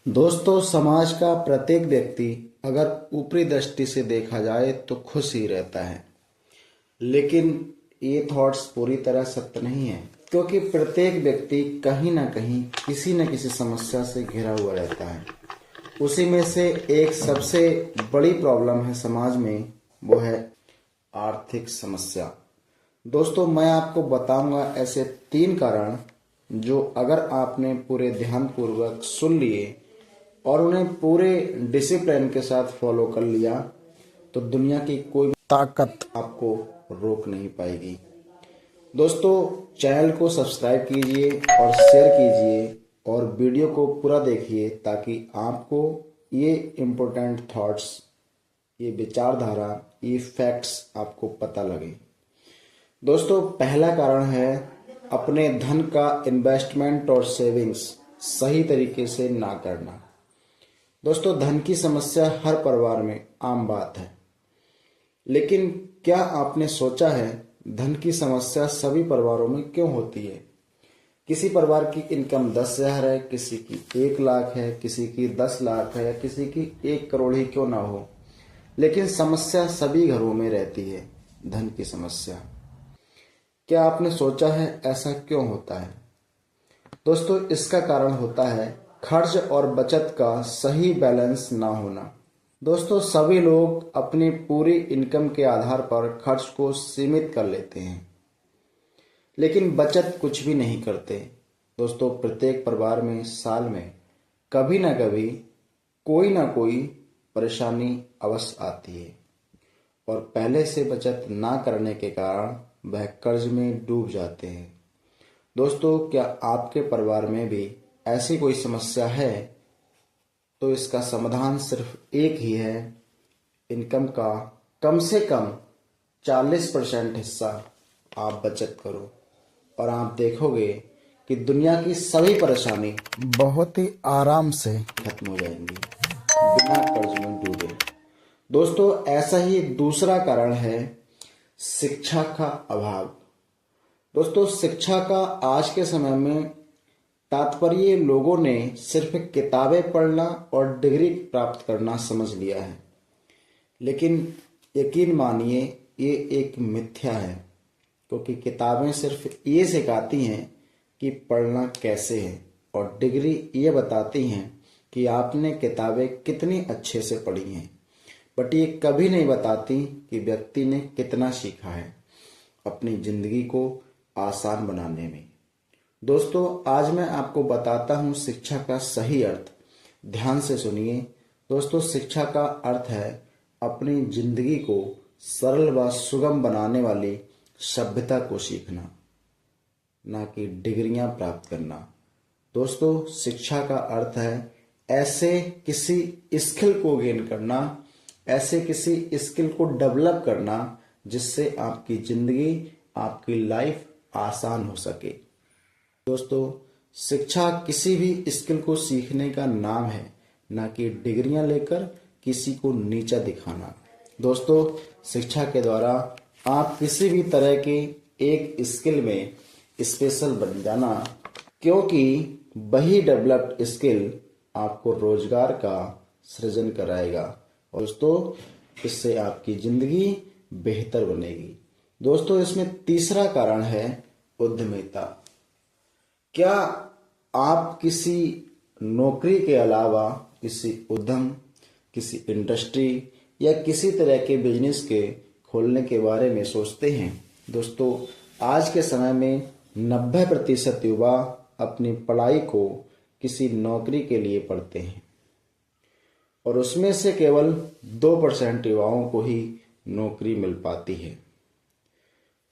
दोस्तों, समाज का प्रत्येक व्यक्ति अगर ऊपरी दृष्टि से देखा जाए तो खुश ही रहता है, लेकिन ये थॉट्स पूरी तरह सत्य नहीं है, क्योंकि प्रत्येक व्यक्ति कहीं ना कहीं किसी न किसी समस्या से घिरा हुआ रहता है। उसी में से एक सबसे बड़ी प्रॉब्लम है समाज में, वो है आर्थिक समस्या। दोस्तों, मैं आपको बताऊंगा ऐसे 3 कारण जो अगर आपने पूरे ध्यानपूर्वक सुन लिए और उन्हें पूरे डिसिप्लिन के साथ फॉलो कर लिया तो दुनिया की कोई भी ताकत आपको रोक नहीं पाएगी। दोस्तों, चैनल को सब्सक्राइब कीजिए और शेयर कीजिए और वीडियो को पूरा देखिए ताकि आपको ये इम्पोर्टेंट थॉट्स, ये विचारधारा, ये फैक्ट्स आपको पता लगे। दोस्तों, पहला कारण है अपने धन का इन्वेस्टमेंट और सेविंग्स सही तरीके से ना करना। दोस्तों, धन की समस्या हर परिवार में आम बात है, लेकिन क्या आपने सोचा है धन की समस्या सभी परिवारों में क्यों होती है? किसी परिवार की इनकम 10,000 है, किसी की 1 लाख है, किसी की 10 लाख है, किसी की 1 करोड़ ही क्यों ना हो, लेकिन समस्या सभी घरों में रहती है, धन की समस्या। क्या आपने सोचा है ऐसा क्यों होता है? दोस्तों, इसका कारण होता है खर्च और बचत का सही बैलेंस ना होना। दोस्तों, सभी लोग अपनी पूरी इनकम के आधार पर खर्च को सीमित कर लेते हैं, लेकिन बचत कुछ भी नहीं करते। दोस्तों, प्रत्येक परिवार में साल में कभी ना कभी कोई ना कोई परेशानी अवश्य आती है और पहले से बचत ना करने के कारण वह कर्ज में डूब जाते हैं। दोस्तों, क्या आपके परिवार में भी ऐसी कोई समस्या है? तो इसका समाधान सिर्फ एक ही है, इनकम का कम से कम 40% हिस्सा आप बचत करो और आप देखोगे कि दुनिया की सभी परेशानी बहुत ही आराम से खत्म हो जाएंगी बिना कर्ज में डूबे। दोस्तों, ऐसा ही एक दूसरा कारण है शिक्षा का अभाव। दोस्तों, शिक्षा का आज के समय में तात्पर्य लोगों ने सिर्फ किताबें पढ़ना और डिग्री प्राप्त करना समझ लिया है, लेकिन यकीन मानिए ये एक मिथ्या है, क्योंकि किताबें सिर्फ ये सिखाती हैं कि पढ़ना कैसे है और डिग्री ये बताती हैं कि आपने किताबें कितनी अच्छे से पढ़ी हैं, बट ये कभी नहीं बताती कि व्यक्ति ने कितना सीखा है अपनी जिंदगी को आसान बनाने में। दोस्तों, आज मैं आपको बताता हूँ शिक्षा का सही अर्थ। ध्यान से सुनिए। दोस्तों, शिक्षा का अर्थ है अपनी जिंदगी को सरल व सुगम बनाने वाली सभ्यता को सीखना, ना कि डिग्रियां प्राप्त करना। दोस्तों, शिक्षा का अर्थ है ऐसे किसी स्किल को गेन करना, ऐसे किसी स्किल को डेवलप करना जिससे आपकी जिंदगी, आपकी लाइफ आसान हो सके। दोस्तों, शिक्षा किसी भी स्किल को सीखने का नाम है, ना कि डिग्रियां लेकर किसी को नीचा दिखाना। दोस्तों, शिक्षा के द्वारा आप किसी भी तरह के एक स्किल में स्पेशल बन जाना, क्योंकि वही डेवलप्ड स्किल आपको रोजगार का सृजन कराएगा और दोस्तों इससे आपकी जिंदगी बेहतर बनेगी। दोस्तों, इसमें तीसरा कारण है उद्यमिता। क्या आप किसी नौकरी के अलावा किसी उद्यम, किसी इंडस्ट्री या किसी तरह के बिजनेस के खोलने के बारे में सोचते हैं? दोस्तों, आज के समय में 90% युवा अपनी पढ़ाई को किसी नौकरी के लिए पढ़ते हैं और उसमें से केवल 2% युवाओं को ही नौकरी मिल पाती है।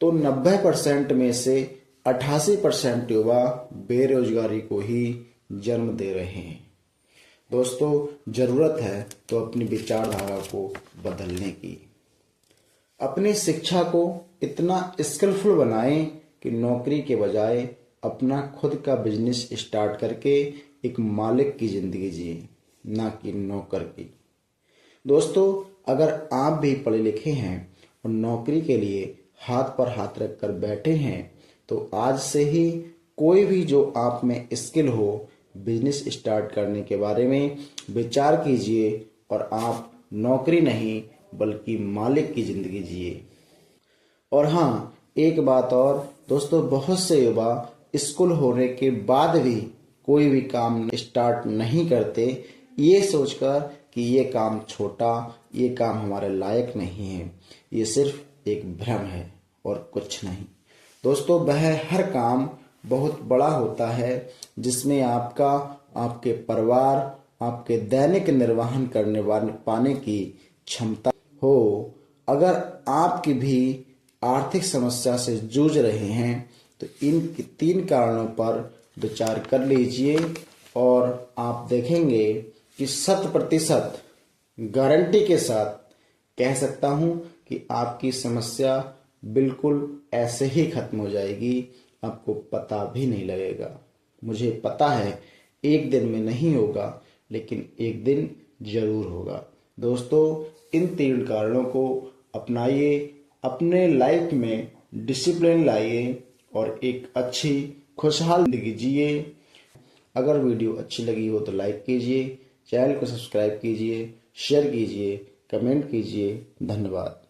तो 90% में से 88% युवा बेरोजगारी को ही जन्म दे रहे हैं। दोस्तों, जरूरत है तो अपनी विचारधारा को बदलने की। अपनी शिक्षा को इतना स्किलफुल बनाएं कि नौकरी के बजाय अपना खुद का बिजनेस स्टार्ट करके एक मालिक की जिंदगी जिए, ना कि नौकर की। दोस्तों, अगर आप भी पढ़े लिखे हैं और नौकरी के लिए हाथ पर हाथ रखकर बैठे हैं तो आज से ही कोई भी जो आप में स्किल हो बिजनेस स्टार्ट करने के बारे में विचार कीजिए और आप नौकरी नहीं बल्कि मालिक की जिंदगी जिए। और हाँ, एक बात और दोस्तों, बहुत से युवा स्कूल होने के बाद भी कोई भी काम स्टार्ट नहीं करते, ये सोचकर कि ये काम छोटा, ये काम हमारे लायक नहीं है। ये सिर्फ एक भ्रम है और कुछ नहीं। दोस्तों, वह हर काम बहुत बड़ा होता है जिसमें आपका, आपके परिवार, आपके दैनिक निर्वहन करने वाले पाने की क्षमता हो। अगर आपकी भी आर्थिक समस्या से जूझ रहे हैं तो इन 3 कारणों पर विचार कर लीजिए और आप देखेंगे कि 100% गारंटी के साथ कह सकता हूं कि आपकी समस्या बिल्कुल ऐसे ही खत्म हो जाएगी, आपको पता भी नहीं लगेगा। मुझे पता है एक दिन में नहीं होगा, लेकिन एक दिन जरूर होगा। दोस्तों, इन 3 कारणों को अपनाइए, अपने लाइफ में डिसिप्लिन लाइए और एक अच्छी खुशहाल जिंदगी जिए। अगर वीडियो अच्छी लगी हो तो लाइक कीजिए, चैनल को सब्सक्राइब कीजिए, शेयर कीजिए, कमेंट कीजिए। धन्यवाद।